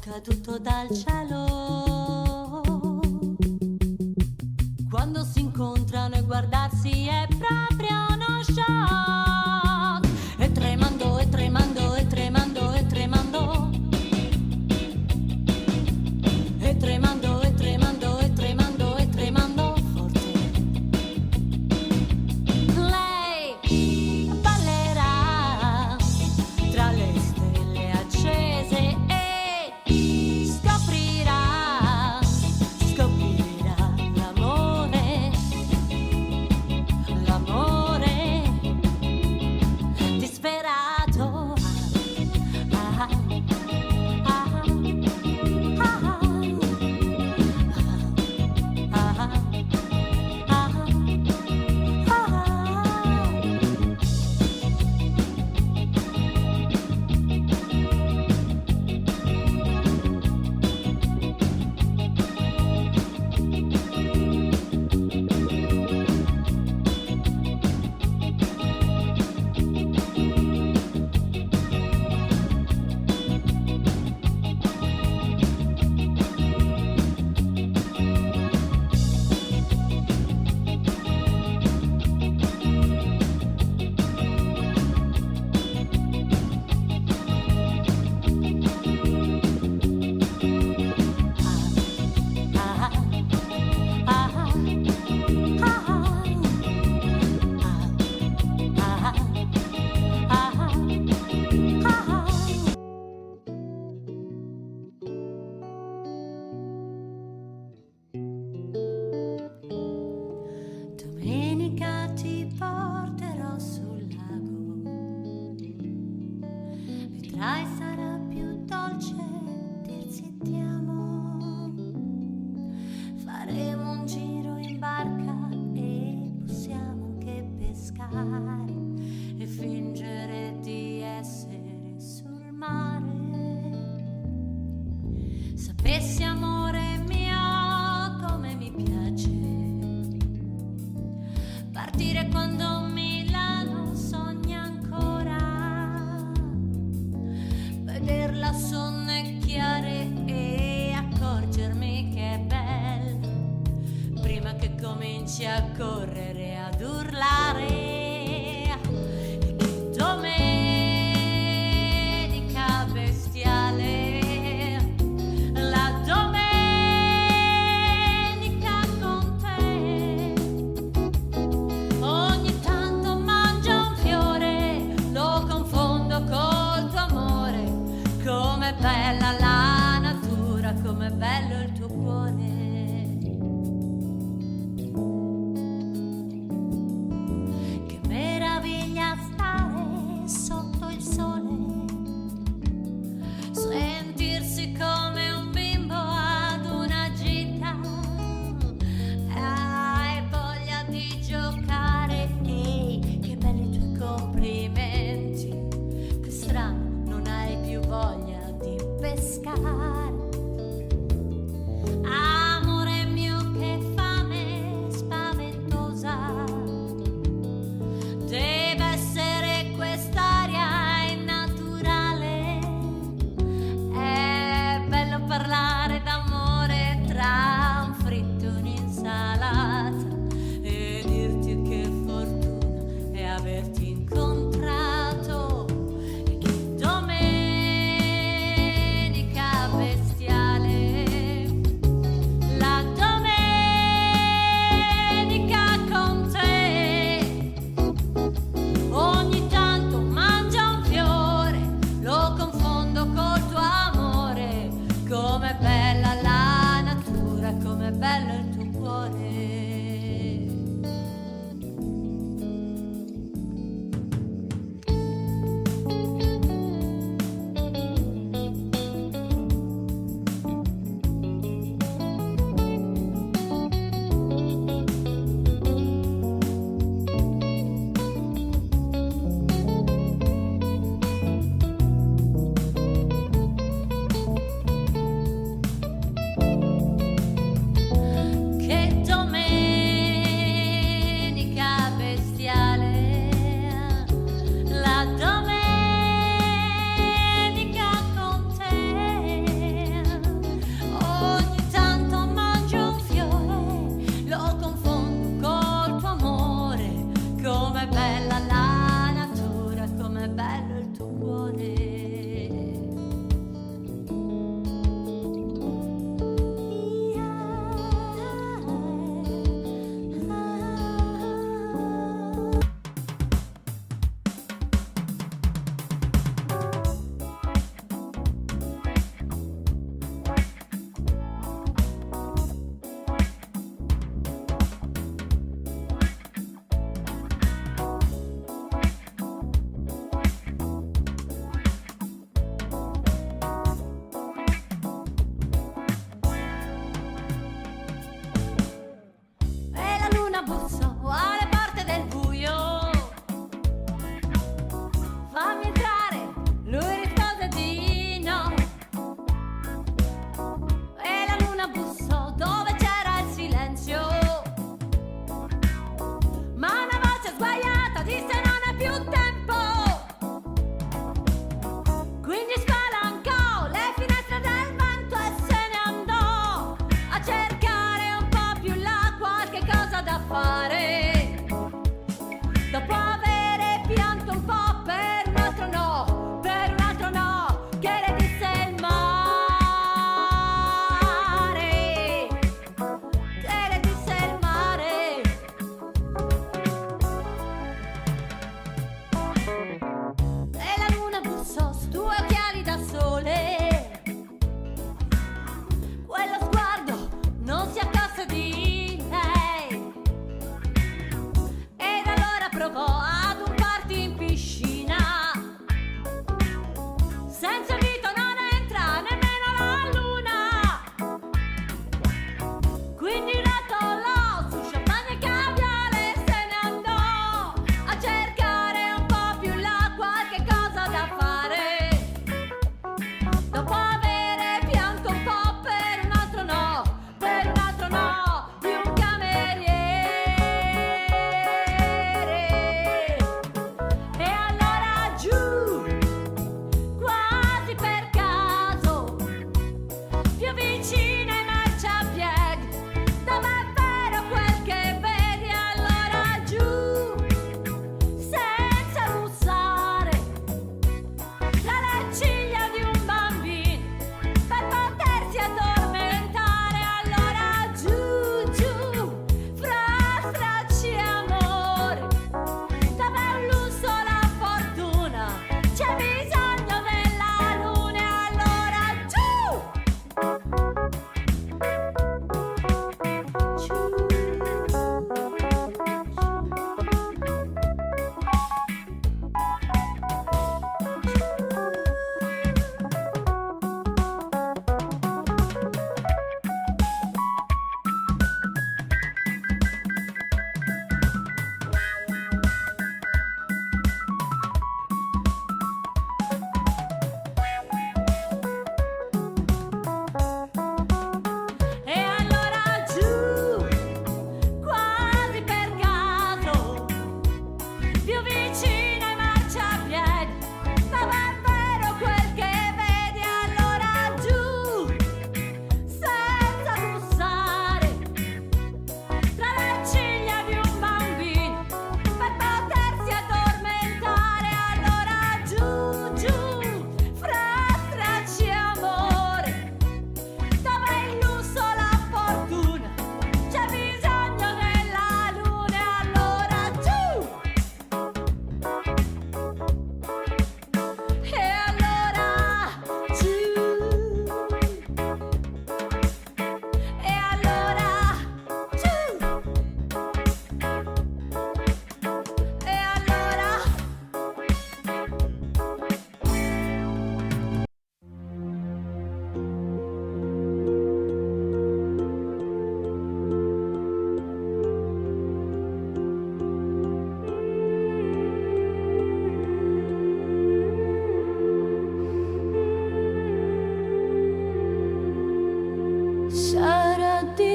caduto dal cielo. Quando si incontrano e guardarsi è proprio uno shock. E tremando, e tremando, e tremando, e tremando. E tremando, e tremando, e tremando, e tremando forte. Lei ballerà tra le stelle accese e scoprirà, scoprirà l'amore, l'amore disperato. Ah, ah, ah, ah, ah, ah, domenica ti porterò sul lago, vedrai sarà più dolce dirsi ti amo. Faremo un giro in barca e possiamo anche pescare e fingere di essere sul mare. Sapessi amore mio come mi piace partire quando Milano sogna ancora, vederla sonnecchiare e accorgermi che è bella prima che cominci a correre ad urlare. E che domenica bestiale, la domenica con te. Ogni tanto mangio un fiore, lo confondo col tuo amore. Com'è bella la natura, com'è bello il tuo cuore. Che meraviglia stare sotto il sole, sentirsi come un bimbo ad una gita. Hai voglia di giocare, ehi, che belli i tuoi complimenti. Che strano, non hai più voglia di pescare. Amore mio, che fame spaventosa, deve essere quest'aria innaturale. È bello parlare d'amore tra un fritto e un'insalata e dirti che fortuna è averti incontrato. E che domenica bestiale.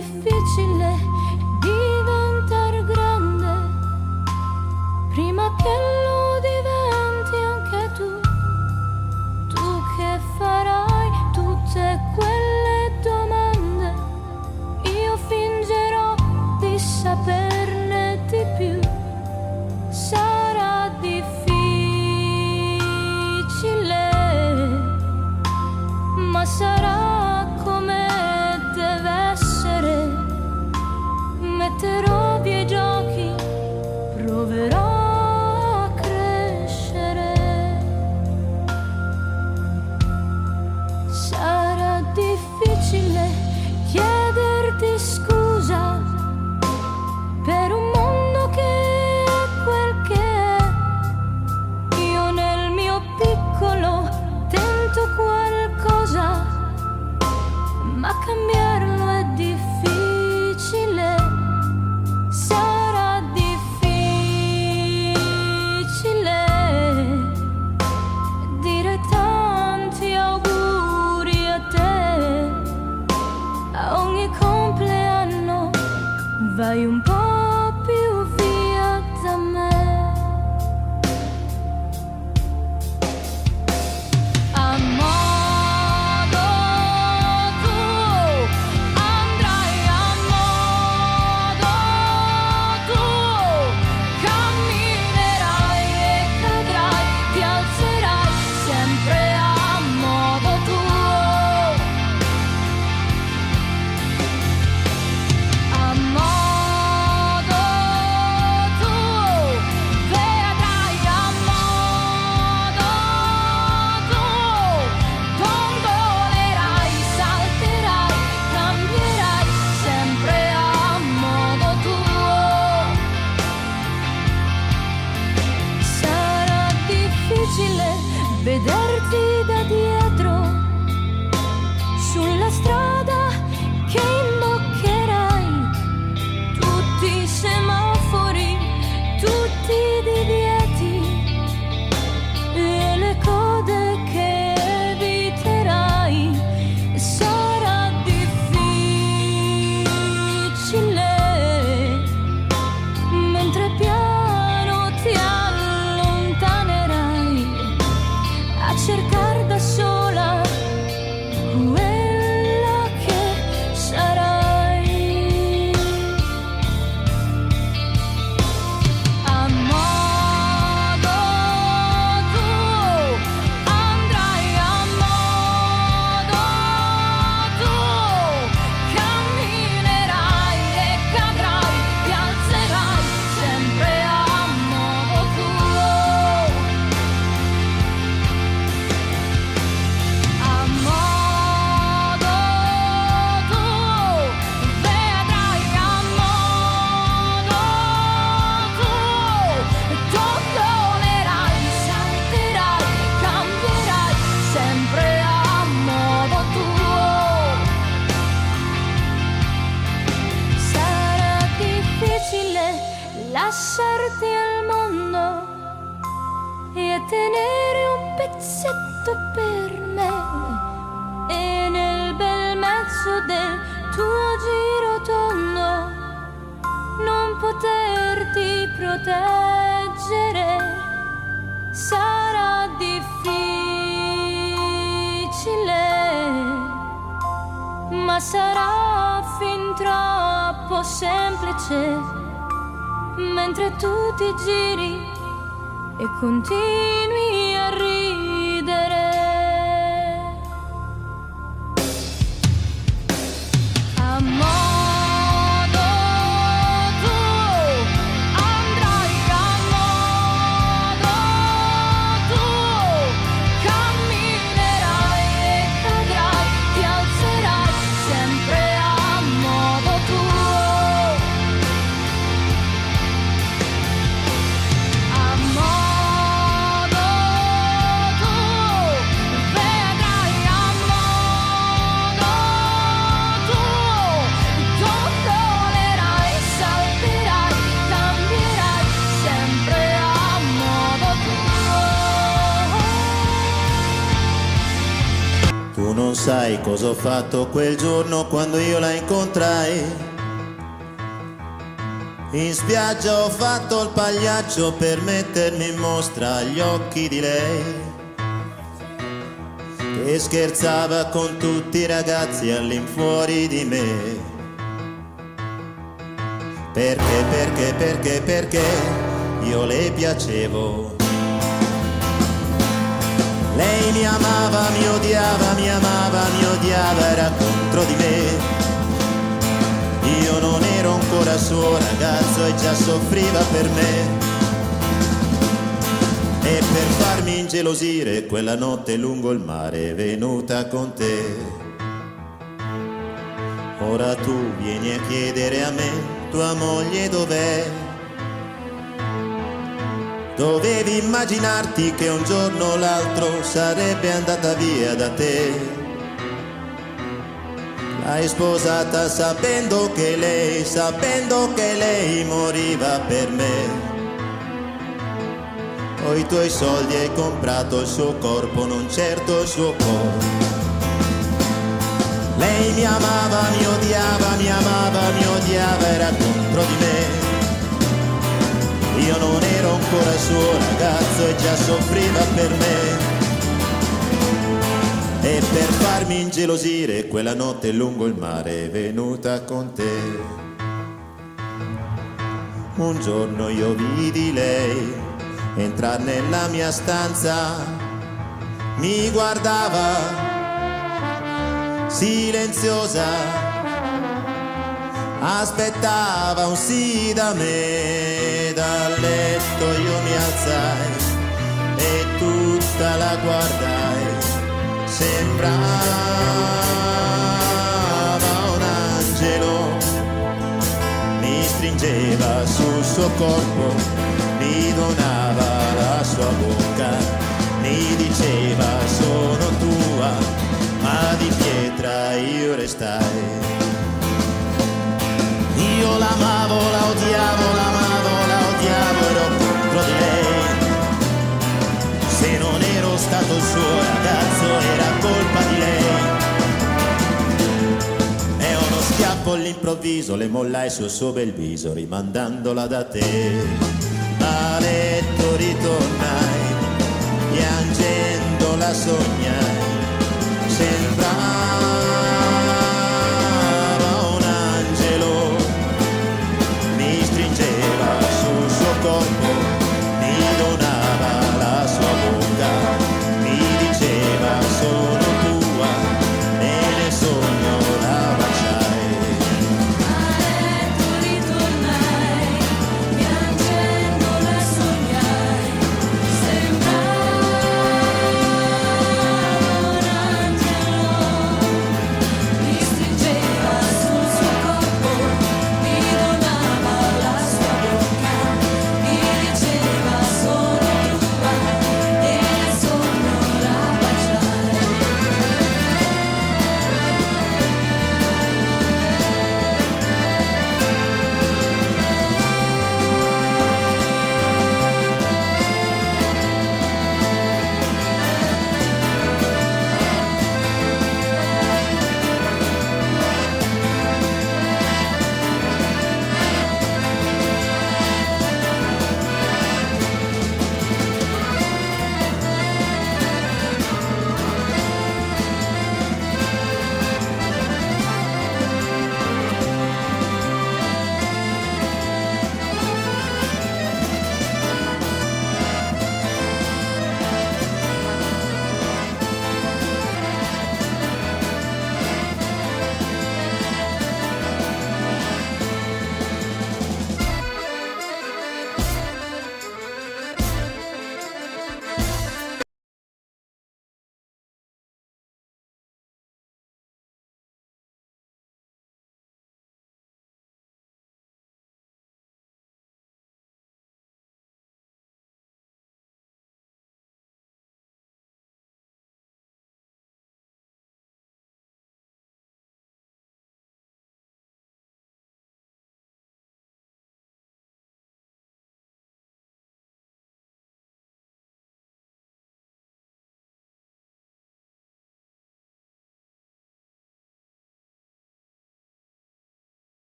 difficile diventare grande prima che lo diventi anche tu. Tu che farai tutte quelle domande, io fingerò di saperne di più. Sarà difficile, ma sarà come deve essere. Metterò via i giochi, proverò a crescere. Sarà difficile chiederti scusa per un mondo che è quel che è. Io nel mio piccolo tento qualcosa, ma cambiarlo è difficile. Sarà difficile dire tanti auguri a te. A ogni compleanno vai un po' più via da me. A modo tuo andrai, a modo tuo camminerai e cadrai, ti alzerai sempre a modo tuo. A modo tuo vedrai, a modo tuo gondolerai, salterai, cambierai sempre a modo tuo. Sarà difficile vederti da dietro sulla strada che imboccherai, tutti i semafori, tutti i divieti e le code che eviterai. Sarà difficile mentre piano ti allontanerai a cercare da sola quella che sarai. A modo tuo andrai, a modo tuo camminerai e cadrai, ti alzerai sempre a modo tuo. A modo tuo vedrai, a modo tuo gondolerai, salterai, cambierai sempre a modo tuo. Sarà difficile lasciarti al mondo e tenere un pezzetto per me, e nel bel mezzo del tuo giro tondo non poterti proteggere. Sarà difficile, ma sarà fin troppo semplice mentre tu ti giri e continui a ridere. A modo tuo andrai, a modo tuo camminerai e cadrai, ti alzerai sempre a modo tuo. A modo sai cosa ho fatto quel giorno quando io la incontrai? In spiaggia ho fatto il pagliaccio per mettermi in mostra agli occhi di lei, che scherzava con tutti i ragazzi all'infuori di me. Perché io le piacevo. Lei mi amava, mi odiava, mi amava, mi odiava, era contro di me. Io non ero ancora suo ragazzo e già soffriva per me. E per farmi ingelosire quella notte lungo il mare è venuta con te. Ora tu vieni a chiedere a me, tua moglie dov'è? Dovevi immaginarti che un giorno o l'altro sarebbe andata via da te. L'hai sposata sapendo che lei moriva per me. Con i tuoi soldi hai comprato il suo corpo, non certo il suo cuore. Lei mi amava, mi odiava, mi amava, mi odiava, era contro di me. Io non ero ancora suo ragazzo e già soffriva per me. E per farmi ingelosire quella notte lungo il mare è venuta con te. Un giorno io vidi lei entrar nella mia stanza, mi guardava silenziosa, aspettava un sì da me. Dal letto io mi alzai e tutta la guardai, sembrava un angelo, mi stringeva sul suo corpo, mi donava la sua bocca, mi diceva sono tua, ma di pietra io restai. Io l'amavo, la odiavo, ero contro di lei. Se non ero stato il suo ragazzo era colpa di lei. E uno schiaffo all'improvviso le mollai sul suo bel viso, rimandandola da te. A letto ritornai, piangendo la sognai.